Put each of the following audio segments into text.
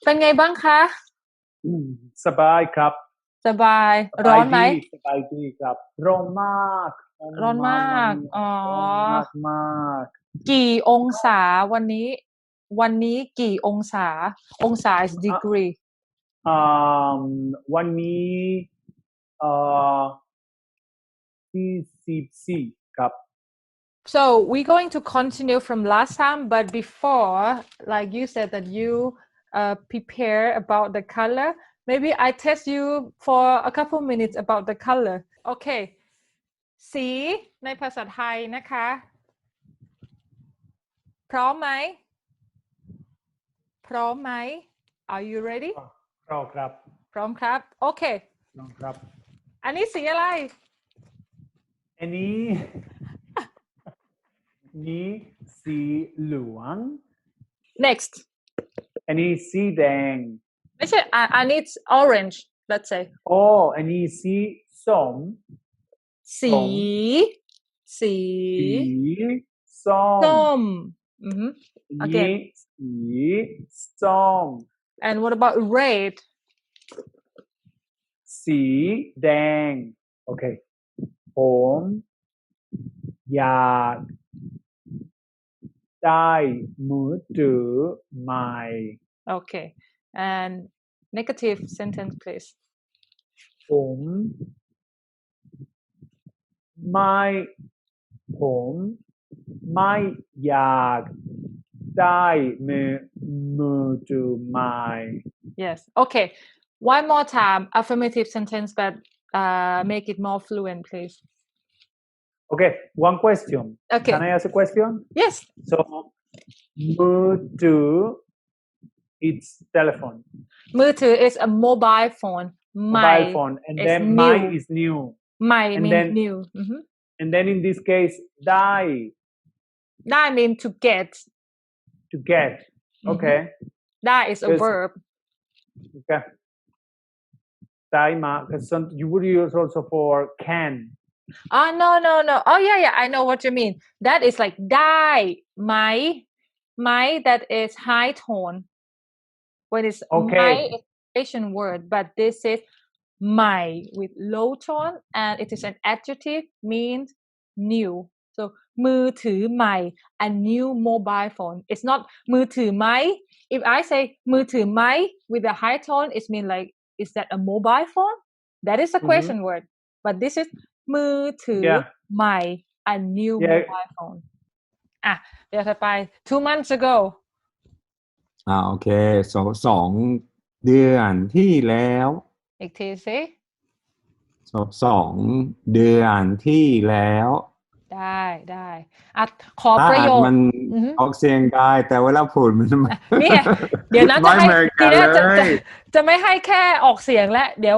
เป็นไงบ้างคะสบายครับสบายร้อนไหมสบายดีครับร้อนมากร้อนมากอ๋อร้อนมากมากกี่องศาวันนี้กี่องศาis degree วันนี้เอ่อ44ครับ So we're going to continue from last time, but before, like you said that you prepare about the color, maybe I test you for a couple minutes about the color. Okay. สีในภาษาไทยนะคะพร้อมไหม Are you ready พร้อมครับพร้อมครับโอเคพร้อมครับอันนี้สีอะไรอันนี้สีเหลือง next อันนี้สีแดงไม่ใช่อันนี้ orange let's say อันนี้สีส้มสีส้มagain สีส้ม and what about red สีแดงโอเคผมอยากได้มือถือใหม่ okay and negative sentence please ผมไม่อยากได้มือถือใหม่ yes okay one more time affirmative sentence but make it more fluent please okay one question okay can I ask a question yes so มือถือit's telephone มือถือ is a mobile phone and then my is new my means new and then in this caseได้mean to get okay ได้ is a verb okay ได้มา because you would use also for can no oh yeah I know what you mean that is like ได้ไหม that is high tone when it's okay is Asian word but this is my with low tone and it is an adjective means new so มือถือใหม่ a new mobile phone it's not มือถือไหม if I say มือถือไหม with a high tone it means like is that a mobile phone that is a question word but this is มือถือใหม่ a new mobile phone เดี๋ยวถัดไป 2 months ago โอเค2 เดือนที่แล้วอีกทีสิ2 เดือนที่แล้วได้ขอประโยคมันออกเสียงได้แต่เวลาพูดมันเนี่ยเดี๋ยวนะจะให้ทีนี้จะไม่ให้แค่ออกเสียงและเดี๋ยว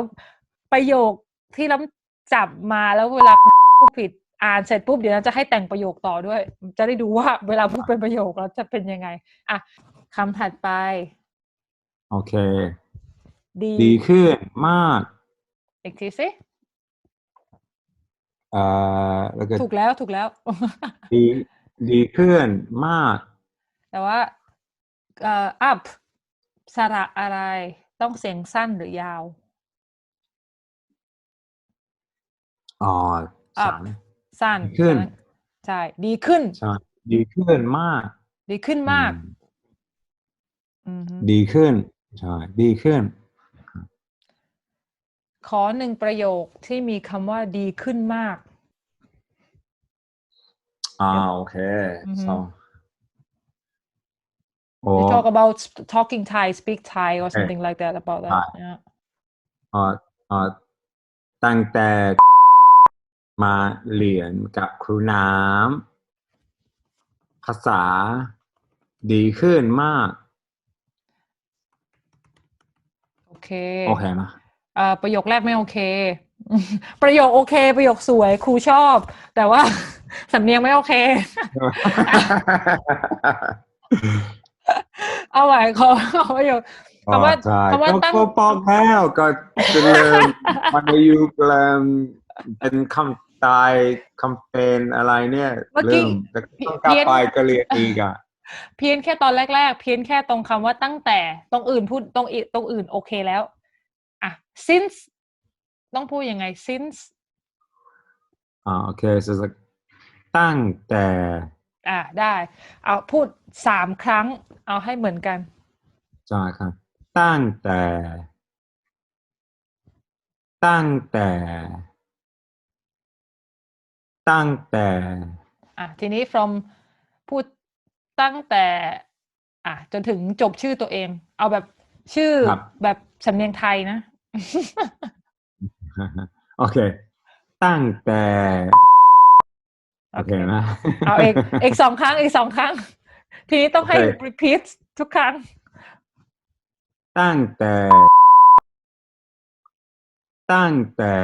ประโยคที่ล้ำจับมาแล้วเวลาพูดผิดอ่านเสร็จปุ๊บเดี๋ยวจะให้แต่งประโยคต่อด้วยจะได้ดูว่าเวลาพูดเป็นประโยคแล้วจะเป็นยังไงคำถัดไปโอเคดีขึ้นมากอีกทีสิแล้วก็ถูกแล้วดีขึ้นมากแต่ว่าup สระอะไรต้องเสียงสั้นหรือยาวสั้นขึ้นใช่ดีขึ้นใช่ดีขึ้นมากดีขึ้นมากดีขึ้นใช่ดีขึ้นขอ1ประโยคที่มีคำว่าดีขึ้นมากโอเค so you talk about talking Thai speak Thai or something like that about that yeah ตั้งแต่มาเรียนกับครูน้ำภาษาดีขึ้นมากโอเคนะประโยคแรกไม่โอเคประโยคโอเคประโยคสวยครูชอบแต่ว่าสำเนียงไม่โอเคเอาใหม่ขอประโยคคำว่าตั้งปอกแล้วก็จะเริ่มมันอยู่เริ่มเป็นคำตายคำเป็นอะไรเนี่ยเริ่มแล้วต้องกลับไปก็เรียนอีก เพี้ยนแค่ตอนแรกๆเพี้ยนแค่ตรงคำว่าตั้งแต่ตรงอื่นพูดตรงอื่นโอเคแล้วอ่ะ since ต้องพูดยังไง since Okay, so it's like ตั้งแต่ ได้เอาพูด3 ครั้งเอาให้เหมือนกัน ใช่ครับตั้งแต่ตั้งแต่ตั้งแต่ทีนี้ from พูดตั้งแต่จนถึงจบชื่อตัวเองเอาแบบชื่อ ครับ แบบสำเนียงไทยนะ โอเคตั้งแต่โอเคนะ เอาอีก2 ครั้งอีก2 ครั้งทีนี้ต้องให้ โอเค repeat ทุกครั้ง ตั้งแต่ตั้งแต่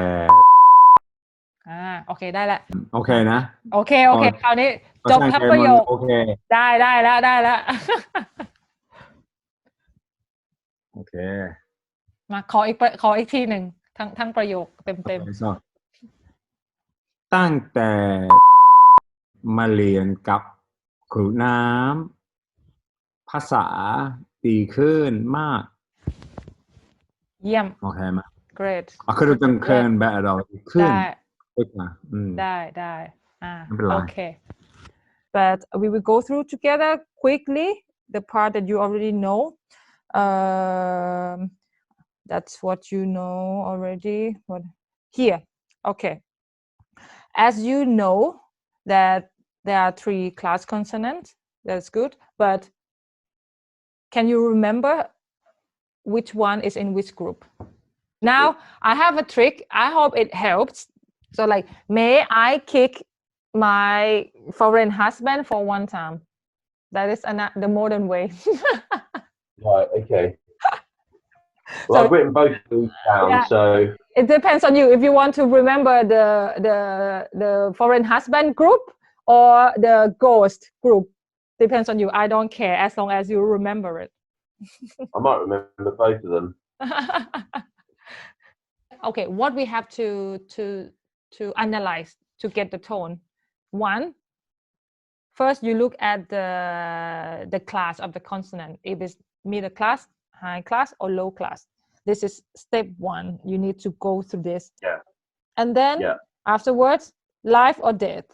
โอเคได้แล้ว โอเคนะ โอเคคราวนี้ ภา จบ ษาอัง ทั้ง กฤษ ประโยค โอเค ได้แล้ว โอเค มาขออีกทีหนึ่งทั้งประโยคเต็ม Okay, so ตั้งแต่มาเรียนกับครูน้ำภาษาดีขึ้นมาก เยี่ยม โอเคไหม great คือเราต้องเคินแบบเราขึ้น ได้ ขึ้นมาได้ ไม่เป็นไร okay but we will go through together quickly the part that you already know that's what you know already what here okay as you know that there are 3 class consonants that's good but can you remember which one is in which group now I have a trick I hope it helps so like may I kick my foreign husband for one time that is the modern way Right, okay. Well, So- I've written both of these down, Yeah. so it depends on you if you want to remember the foreign husband group or the ghost group depends on you I don't care as long as you remember it I might remember both of them. okay what we have to analyze to get the tone one first you look at the class of the consonant if it's middle class high class or low class this is step 1 you need to go through this Yeah. and then Yeah. afterwards life or death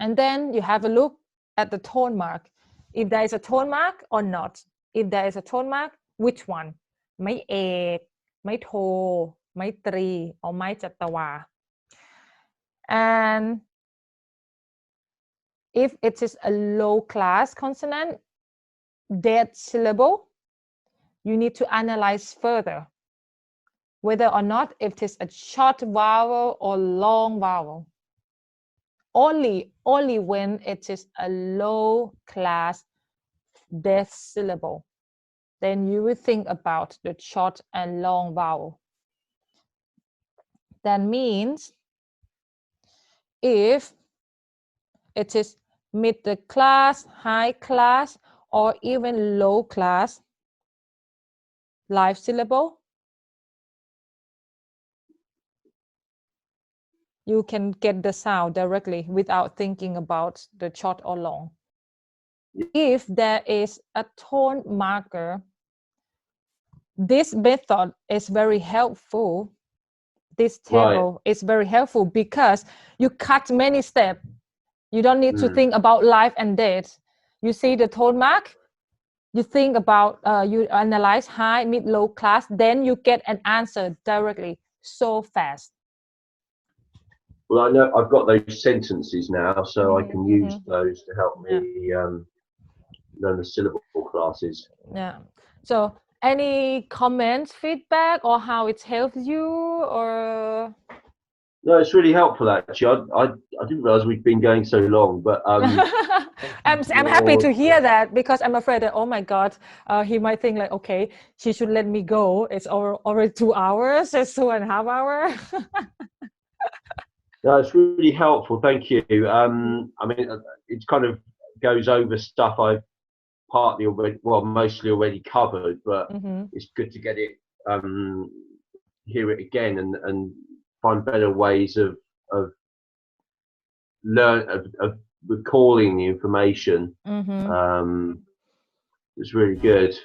and then you have a look at the tone mark if there is a tone mark or not if there is a tone mark which one ไม้เอกไม้โทไม้ตรี or ไม้จัตวา and if it is a low class consonant dead syllable you need to analyze further whether or not it is a short vowel or long vowel only when it is a low class dead syllable then you will think about the short and long vowel that means if it is middle class high class or even low class live syllable you can get the sound directly without thinking about the short or long if there is a tone marker this method is very helpful this table is very helpful because you cut many steps you don't need to think about life and death you see the tone mark you think about you analyze high mid low class then you get an answer directly so fast Well, I know I've got those sentences now, so I can use those to help me learn the syllable classes. Yeah. So any comments, feedback, or how it helps you, or No, it's really helpful actually. I didn't realise we'd been going so long, but I'm happy to hear that because I'm afraid that oh my god, he might think like okay, she should let me go. It's already 2 hours. It's 2.5 hours. no, it's really helpful. Thank you. I mean, it kind of goes over stuff I've partly already, well, mostly already covered, but it's good to get it, hear it again, and find better ways of recalling the information. Mm-hmm. It's really good.